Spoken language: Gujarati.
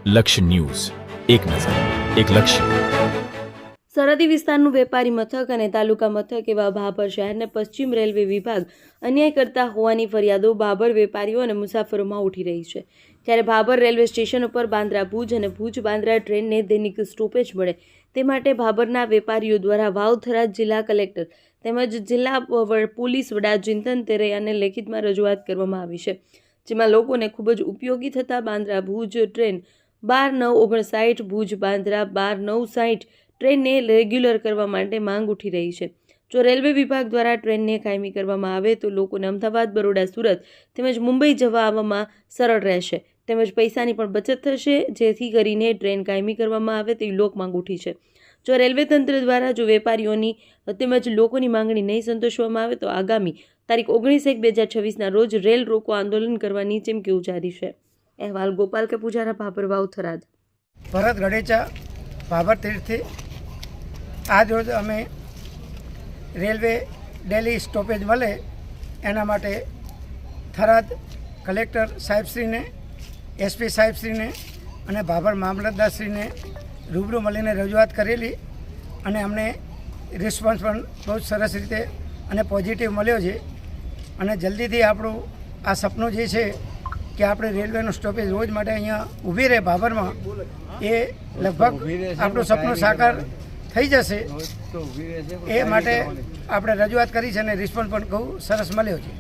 લક્ષ્ય ન્યૂઝ, એક નજર, એક લક્ષ્ય. સરહદી વિસ્તારનું વેપારી મથક અને તાલુકા મથક એવા ભાભર શહેરને પશ્ચિમ રેલવે વિભાગ અન્યાય કરતા હોવાની ફરિયાદો ભાભર વેપારીઓ અને મુસાફરોમાં ઉઠી રહી છે. ત્યારે ભાભર રેલવે સ્ટેશન ઉપર બાંદ્રા ભુજ અને ભુજ બાંદ્રા ટ્રેનને દૈનિક સ્ટોપેજ મળે તે માટે ભાભરના વેપારીઓ દ્વારા વાવ-થરાદ જિલ્લા કલેક્ટર તેમજ જિલ્લા પોલીસ વડા ચિંતન તેરૈયાને લેખિતમાં રજૂઆત કરવામાં આવી છે, જેમાં લોકોને ખૂબ જ ઉપયોગી થતા બાંદ્રા ભુજ ટ્રેન 12-9-59 ભુજ બાંદ્રા 12-9-60 ટ્રેનને રેગ્યુલર કરવા માટે માંગ ઉઠી રહી છે. જો રેલવે વિભાગ દ્વારા ટ્રેનને કાયમી કરવામાં આવે તો લોકોને અમદાવાદ, બરોડા, સુરત તેમજ મુંબઈ જવા આવવામાં સરળ રહેશે તેમજ પૈસાની પણ બચત થશે, જેથી કરીને ટ્રેન કાયમી કરવામાં આવે તેવી લોક માંગ ઉઠી છે. જો રેલવે તંત્ર દ્વારા જો વેપારીઓની તેમજ લોકોની માંગણી નહીં સંતોષવામાં આવે તો આગામી તારીખ 19/1/2026ના રોજ રેલ રોકો આંદોલન કરવાની ચીમકી ઉચ્ચારી છે. અહેવાલ ગોપાલ કે પૂજારા, ભાભર વાવ-થરાદ. ભરત ગડેચા, ભાભર તીર્થથી. આજ રોજ અમે રેલવે ડેલી સ્ટોપેજ મળે એના માટે થરાદ કલેક્ટર સાહેબશ્રીને, એસપી સાહેબશ્રીને અને ભાભર મામલતદારશ્રીને રૂબરૂ મળીને રજૂઆત કરેલી અને અમને રિસ્પોન્સ પણ બહુ સરસ રીતે અને પોઝિટિવ મળ્યો છે. અને જલ્દીથી આપણું આ સપનું જે છે કે આપણે રેલવેનું સ્ટોપેજ રોજ માટે અહીંયા ઊભી રહે ભાભરમાં, એ લગભગ આપણું સપનું સાકાર થઈ જશે. એ માટે આપણે રજૂઆત કરી છે અને રિસ્પોન્સ પણ બહુ સરસ મળ્યો છે.